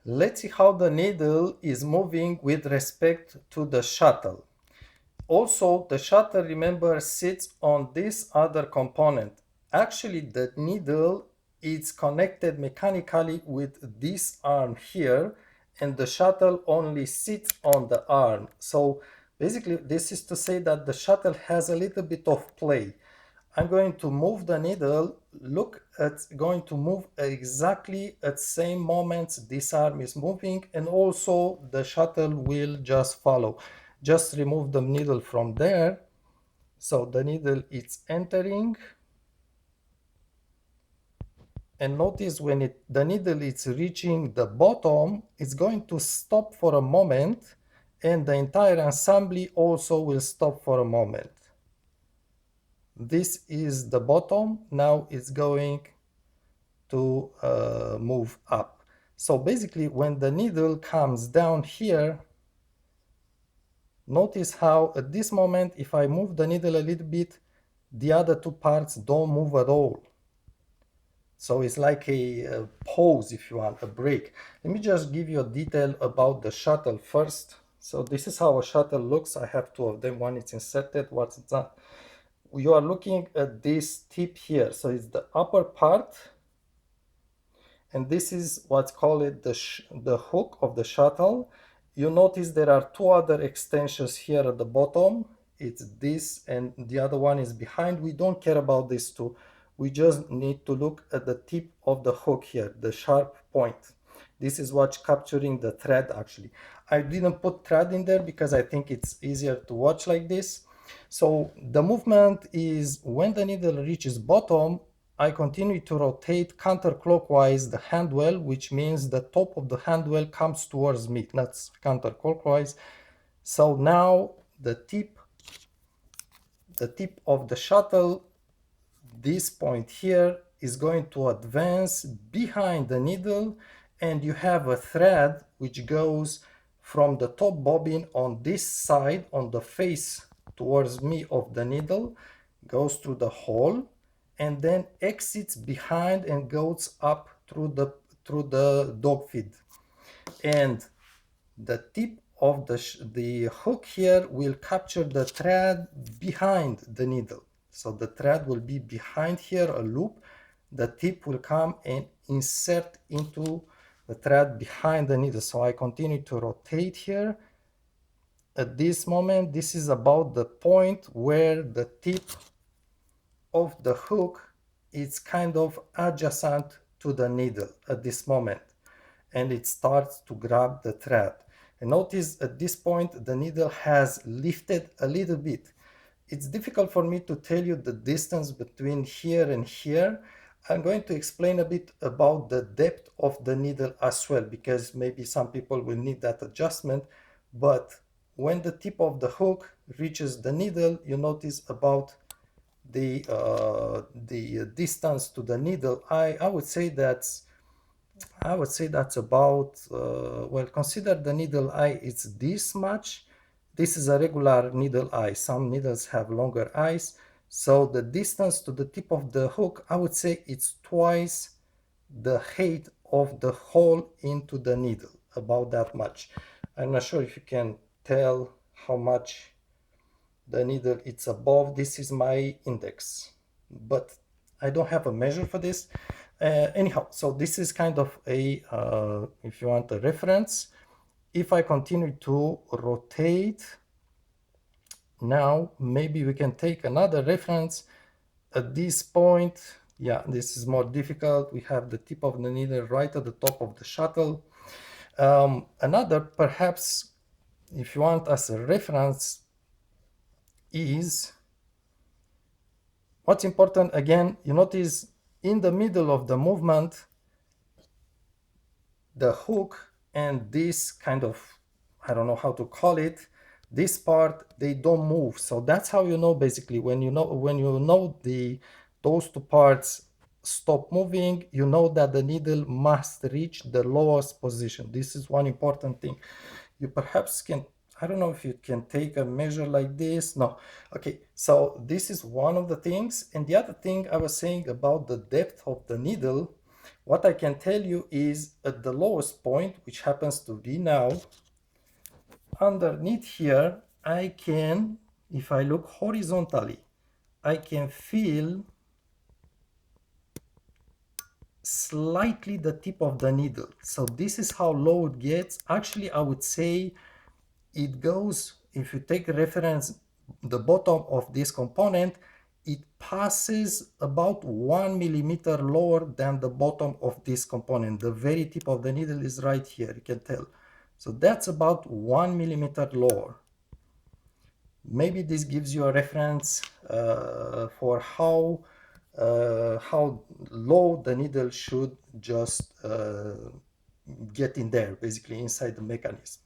Let's see how the needle is moving with respect to the shuttle. Also, the shuttle, remember, sits on this other component. Actually, the needle is connected mechanically with this arm here, and the shuttle only sits on the arm. So basically, this is to say that the shuttle has a little bit of play. I'm going to move the needle, look at going to move exactly at same moments this arm is moving, and also the shuttle will just follow. Just remove the needle from there. So the needle is entering, and notice when the needle is reaching the bottom, it's going to stop for a moment, and the entire assembly also will stop for a moment. This is the bottom. Now it's going to move up. So basically, when the needle comes down here, notice how at this moment, if I move the needle a little bit, the other two parts don't move at all. So it's like a pause, if you want, a break. Let me just give you a detail about the shuttle first. So this is how a shuttle looks. I have two of them. One is inserted, one is not. You are looking at this tip here. So it's the upper part, and this is what's called the hook of the shuttle. You notice there are two other extensions here at the bottom. It's this and the other one is behind. We don't care about these two. We just need to look at the tip of the hook here, the sharp point. This is what's capturing the thread actually. I didn't put thread in there because I think it's easier to watch like this. So the movement is when the needle reaches bottom, I continue to rotate counterclockwise the handwheel, which means the top of the handwheel comes towards me. That's counterclockwise. So now the tip of the shuttle, this point here, is going to advance behind the needle, and you have a thread which goes from the top bobbin on this side, on the face towards me of the needle, goes through the hole, and then exits behind and goes up through the dog feed. And the tip of the hook here will capture the thread behind the needle. So the thread will be behind here, a loop. The tip will come and insert into the thread behind the needle. So I continue to rotate here. At this moment, this is about the point where the tip of the hook is kind of adjacent to the needle at this moment, and it starts to grab the thread. And notice at this point the needle has lifted a little bit. It's difficult for me to tell you the distance between here and here. I'm going to explain a bit about the depth of the needle as well, because maybe some people will need that adjustment. But when the tip of the hook reaches the needle, you notice about the distance to the needle. I would say that's about well, consider the needle eye, it's this much. This is a regular needle eye. Some needles have longer eyes, so the distance to the tip of the hook, I would say it's twice the height of the hole into the needle, about that much. I'm not sure if you can tell how much the needle it's above. This is my index, but I don't have a measure for this. Anyhow, so this is kind of a if you want a reference. If I continue to rotate, now maybe we can take another reference at this point. Yeah, this is more difficult. We have the tip of the needle right at the top of the shuttle. Another, perhaps, if you want as a reference, is what's important. Again, you notice in the middle of the movement, the hook and this kind of, I don't know how to call it, this part, they don't move. So that's how you know, basically, when you know those two parts stop moving, you know that the needle must reach the lowest position. This is one important thing. You perhaps can, I don't know if you can take a measure like this. No. Okay, so this is one of the things. And the other thing I was saying about the depth of the needle, What I can tell you is at the lowest point, which happens to be now, underneath here, I can, if I look horizontally, I can feel slightly the tip of the needle. So this is how low it gets. Actually, I would say it goes, if you take reference the bottom of this component, it passes about 1 millimeter lower than the bottom of this component. The very tip of the needle is right here, you can tell. So that's about 1 millimeter lower. Maybe this gives you a reference for how low the needle should just get in there, basically inside the mechanism.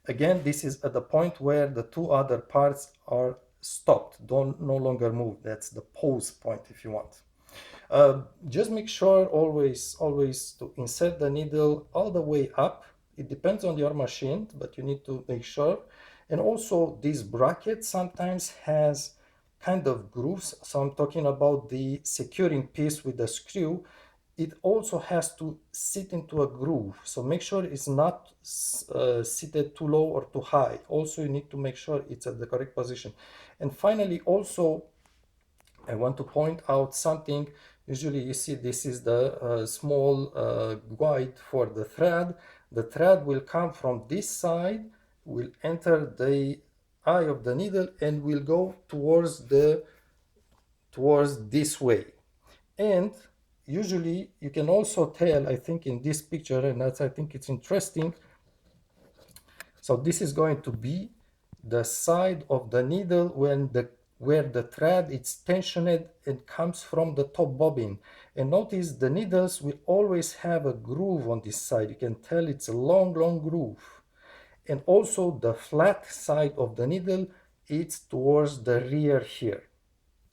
Again, this is at the point where the two other parts are stopped, don't no longer move. That's the pause point, if you want. Just make sure always to insert the needle all the way up. It depends on your machine, but you need to make sure. And also this bracket sometimes has kind of grooves. So I'm talking about the securing piece with the screw. It also has to sit into a groove. So make sure it's not seated too low or too high. Also, you need to make sure it's at the correct position. And finally, also, I want to point out something. Usually you see this is the small guide for the thread. The thread will come from this side, will enter the eye of the needle and will go towards this way. And usually you can also tell, I think in this picture, and that's, I think it's interesting. So this is going to be the side of the needle where the thread is tensioned and comes from the top bobbin. And notice the needles will always have a groove on this side. You can tell it's a long groove. And also the flat side of the needle, it's towards the rear here.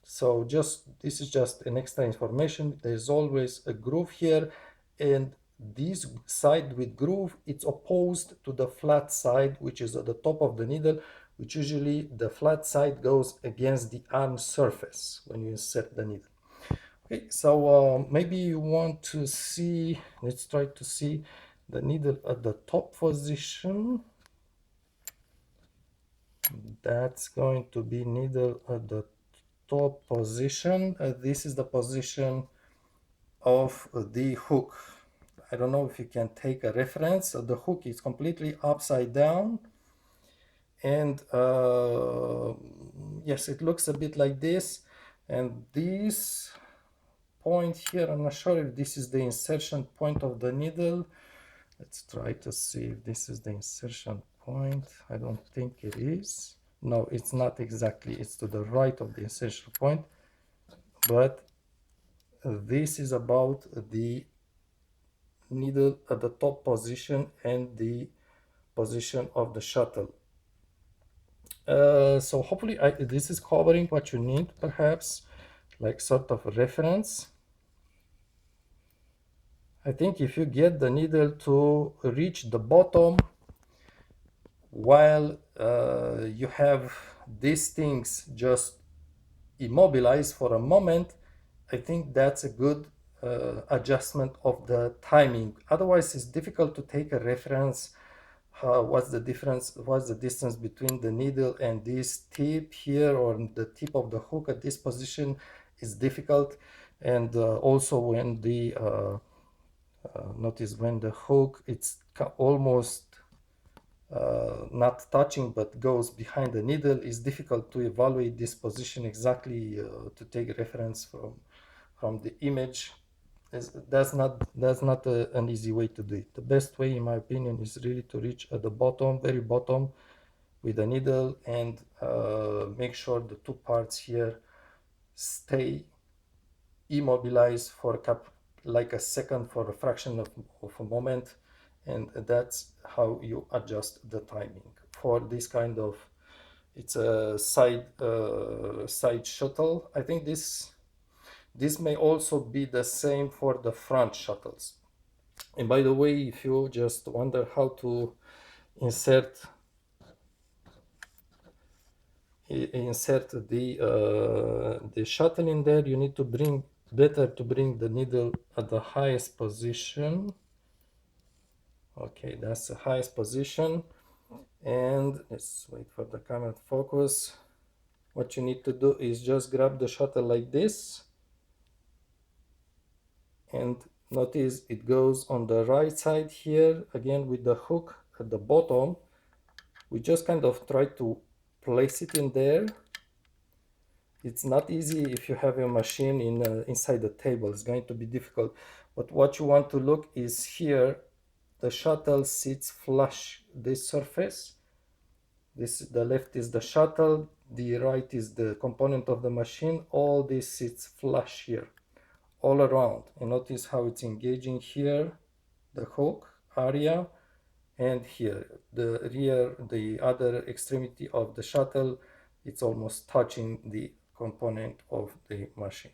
So this is just an extra information. There's always a groove here, and this side with groove, it's opposed to the flat side, which is at the top of the needle, which usually the flat side goes against the arm surface when you insert the needle. Okay, so maybe you want to see, let's try to see the needle at the top position. That's going to be needle at the top position. This is the position of the hook. I don't know if you can take a reference. The hook is completely upside down, and yes, it looks a bit like this. And this point here, I'm not sure if this is the insertion point of the needle. Let's try to see if this is the insertion point. I don't think it is. No, it's not exactly. It's to the right of the insertion point, but this is about the needle at the top position and the position of the shuttle. So hopefully this is covering what you need, perhaps like sort of a reference. I think if you get the needle to reach the bottom while you have these things just immobilized for a moment, I think that's a good adjustment of the timing. Otherwise, it's difficult to take a reference. What's the difference? What's the distance between the needle and this tip here, or the tip of the hook at this position is difficult. And also when the notice when the hook it's almost not touching but goes behind the needle, is difficult to evaluate this position exactly to take reference from the image. That's not an easy way to do it. The best way, in my opinion, is really to reach at the bottom, very bottom, with the needle and make sure the two parts here stay immobilized for like a second, for a fraction of a moment, and that's how you adjust the timing for this kind of, it's a side shuttle. I think this may also be the same for the front shuttles. And by the way, if you just wonder how to insert the shuttle in there, you need to bring better to bring the needle at the highest position. Okay, that's the highest position. And let's wait for the camera to focus. What you need to do is just grab the shuttle like this, and notice it goes on the right side here again with the hook at the bottom. We just kind of try to place it in there. It's not easy if you have a machine inside the table. It's going to be difficult. But what you want to look is here, the shuttle sits flush this surface. The left is the shuttle, the right is the component of the machine. All this sits flush here, all around. And notice how it's engaging here, the hook area, and here, the rear, the other extremity of the shuttle, it's almost touching the component of the machine.